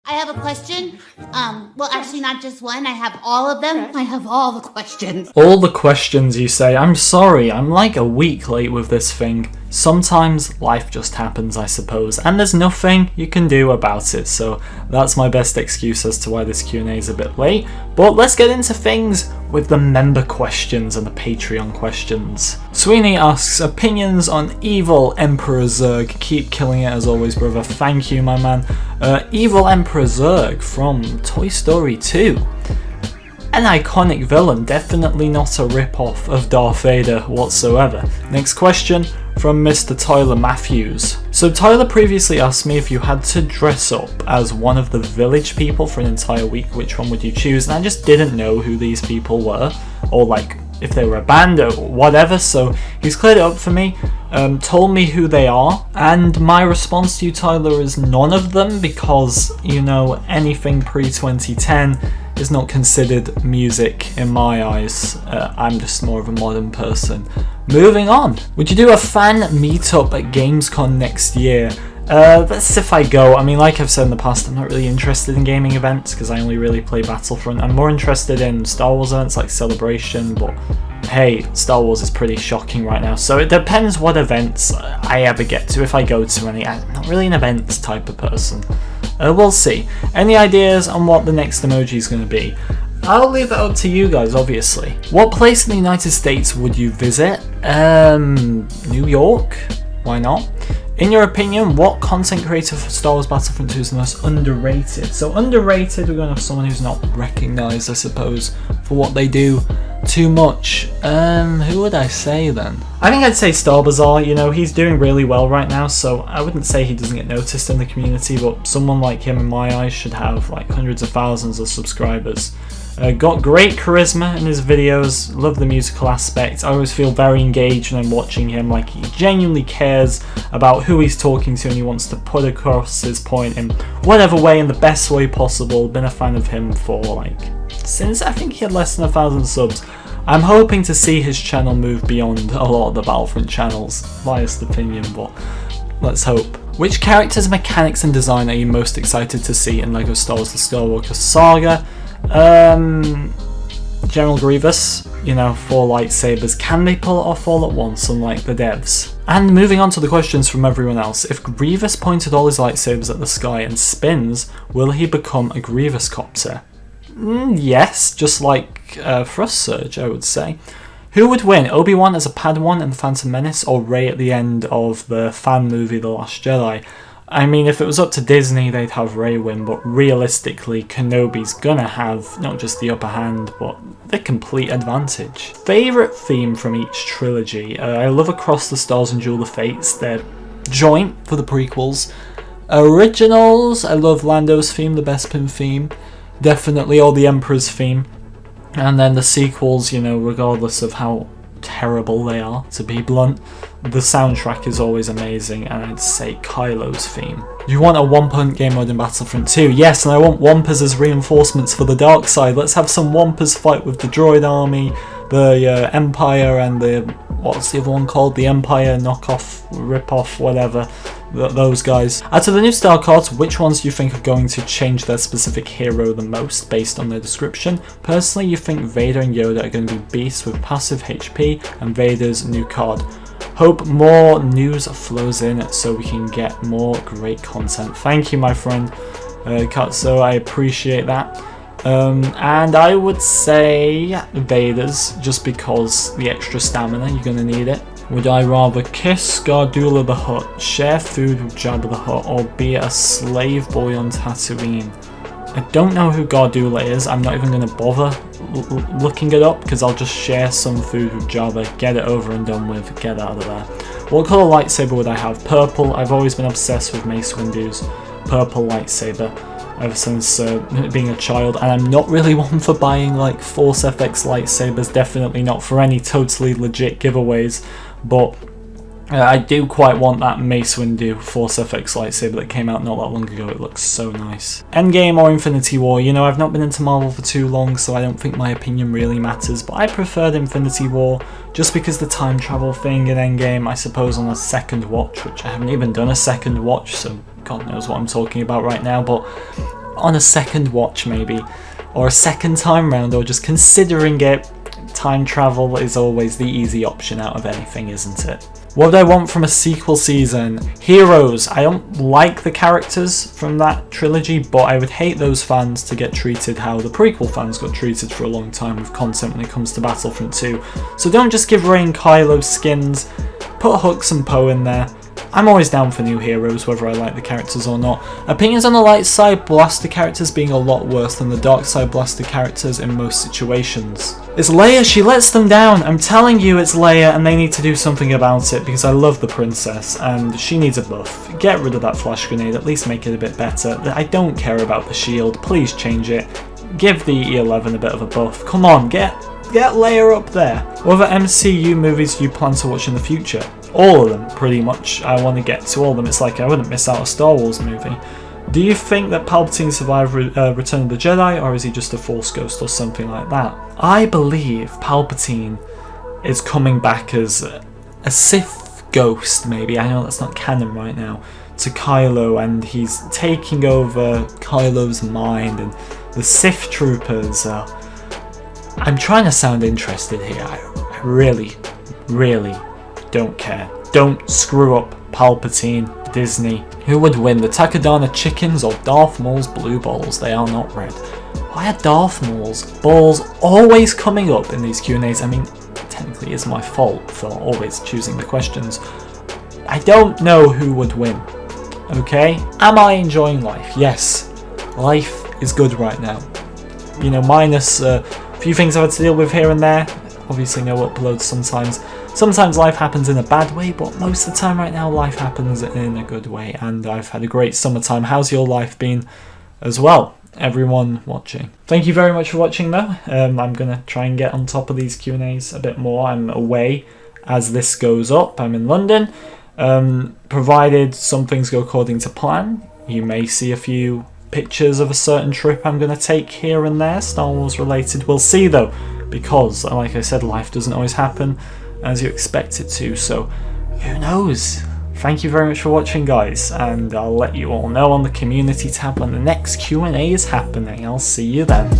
I have a question. Well, actually, not just one. I have all of them. I have all the questions. All the questions, you say? I'm sorry, I'm like a week late with this thing. Sometimes life just happens, I suppose, and there's nothing you can do about it, so that's my best excuse as to why this Q&A is a bit late. But let's get into things with the member questions and the Patreon questions. Sweeney asks, opinions on Evil Emperor Zurg. Keep killing it as always, brother. Thank you, my man. Evil Emperor Zurg from Toy Story 2. An iconic villain, definitely not a rip-off of Darth Vader whatsoever. Next question from Mr. Tyler Matthews. So Tyler previously asked me if you had to dress up as one of the village people for an entire week, which one would you choose? And I just didn't know who these people were, or like if they were a band or whatever, so he's cleared it up for me, told me who they are, and my response to you, Tyler, is none of them, because, you know, anything pre-2010 is not considered music in my eyes. I'm just more of a modern person. Moving on. Would you do a fan meetup at Gamescom next year? That's if I go. I mean, like I've said in the past, I'm not really interested in gaming events because I only really play Battlefront. I'm more interested in Star Wars events like Celebration, but hey, Star Wars is pretty shocking right now. So it depends what events I ever get to, if I go to any. I'm not really an events type of person. We'll see. Any ideas on what the next emoji is going to be? I'll leave that up to you guys, obviously. What place in the United States would you visit? New York? Why not? In your opinion, what content creator for Star Wars Battlefront 2 is the most underrated? So underrated, we're going to have someone who's not recognised, I suppose, for what they do too much. Who would I say then? I think I'd say Star Bazaar. You know, he's doing really well right now, so I wouldn't say he doesn't get noticed in the community, but someone like him in my eyes should have like hundreds of thousands of subscribers. Got great charisma in his videos, love the musical aspect. I always feel very engaged when I'm watching him, like he genuinely cares about who he's talking to and he wants to put across his point in whatever way, in the best way possible. Been a fan of him for like, since I think he had less than 1,000 subs. I'm hoping to see his channel move beyond a lot of the Battlefront channels. Biased opinion, but let's hope. Which characters, mechanics and design are you most excited to see in LEGO Star Wars The Skywalker Saga? General Grievous, you know, 4 lightsabers. Can they pull it off all at once, unlike the devs? And moving on to the questions from everyone else. If Grievous pointed all his lightsabers at the sky and spins, will he become a Grievous copter? Yes, just like Thrust Surge, I would say. Who would win, Obi-Wan as a Padawan in The Phantom Menace, or Rey at the end of the fan movie The Last Jedi? I mean, if it was up to Disney, they'd have Rey win, but realistically, Kenobi's gonna have not just the upper hand, but the complete advantage. Favourite theme from each trilogy? I love Across the Stars and Duel of Fates. They're joint for the prequels. Originals, I love Lando's theme, the Bespin theme, definitely, or the Emperor's theme. And then the sequels, you know, regardless of how terrible they are, to be blunt, the soundtrack is always amazing, and I'd say Kylo's theme. You want a Wampa game mode in Battlefront 2? Yes, and I want Wampas as reinforcements for the dark side. Let's have some Wampas fight with the droid army, the Empire, and the, what's the other one called? The Empire knockoff, rip-off, whatever. Those guys. Out of the new style cards, which ones do you think are going to change their specific hero the most based on their description? Personally, you think Vader and Yoda are going to be beasts with passive HP and Vader's new card. Hope more news flows in so we can get more great content. Thank you, my friend Katso, I appreciate that. And I would say Vader's, just because the extra stamina, you're going to need it. Would I rather kiss Gardulla the Hutt, share food with Jabba the Hutt, or be a slave boy on Tatooine? I don't know who Gardulla is. I'm not even going to bother looking it up, because I'll just share some food with Jabba, get it over and done with, get out of there. What colour lightsaber would I have? Purple. I've always been obsessed with Mace Windu's purple lightsaber ever since being a child, and I'm not really one for buying like Force FX lightsabers, definitely not for any totally legit giveaways, but I do quite want that Mace Windu Force FX lightsaber that came out not that long ago. It looks so nice. Endgame or Infinity War? You know, I've not been into Marvel for too long, so I don't think my opinion really matters, but I preferred Infinity War just because the time travel thing in Endgame, I suppose on a second watch, which I haven't even done a second watch, so God knows what I'm talking about right now, but on a second watch maybe, or a second time round, or just considering it, time travel is always the easy option out of anything, isn't it? What do I want from a sequel season? Heroes. I don't like the characters from that trilogy, but I would hate those fans to get treated how the prequel fans got treated for a long time with content when it comes to Battlefront 2. So don't just give Rey and Kylo skins, put Hux and Poe in there. I'm always down for new heroes, whether I like the characters or not. Opinions on the light side blaster characters being a lot worse than the dark side blaster characters in most situations. It's Leia, she lets them down. I'm telling you it's Leia, and they need to do something about it, because I love the princess and she needs a buff. Get rid of that flash grenade, at least make it a bit better. I don't care about the shield, please change it. Give the E11 a bit of a buff. Come on, get Leia up there. What other MCU movies do you plan to watch in the future? All of them, pretty much. I want to get to all of them. It's like I wouldn't miss out a Star Wars movie. Do you think that Palpatine survived Return of the Jedi, or is he just a Force ghost or something like that? I believe Palpatine is coming back as a Sith ghost, maybe. I know that's not canon right now, to Kylo, and he's taking over Kylo's mind, and the Sith troopers are... I'm trying to sound interested here. I really, really don't care. Don't screw up Palpatine, Disney. Who would win, the Takadana chickens or Darth Maul's blue balls? They are not red. Why are Darth Maul's balls always coming up in these Q&As? I mean, technically it's my fault for always choosing the questions. I don't know who would win. Okay? Am I enjoying life? Yes. Life is good right now. You know, minus a few things I had to deal with here and there. Obviously no uploads sometimes. Sometimes life happens in a bad way, but most of the time right now life happens in a good way, and I've had a great summertime. How's your life been as well, everyone watching? Thank you very much for watching though. I'm going to try and get on top of these Q&As a bit more. I'm away as this goes up. I'm in London. Provided some things go according to plan, you may see a few pictures of a certain trip I'm going to take here and there, Star Wars related. We'll see though, because like I said, life doesn't always happen as you expect it to, so who knows. Thank you very much for watching guys, and I'll let you all know on the community tab when the next Q&A is happening. I'll see you then.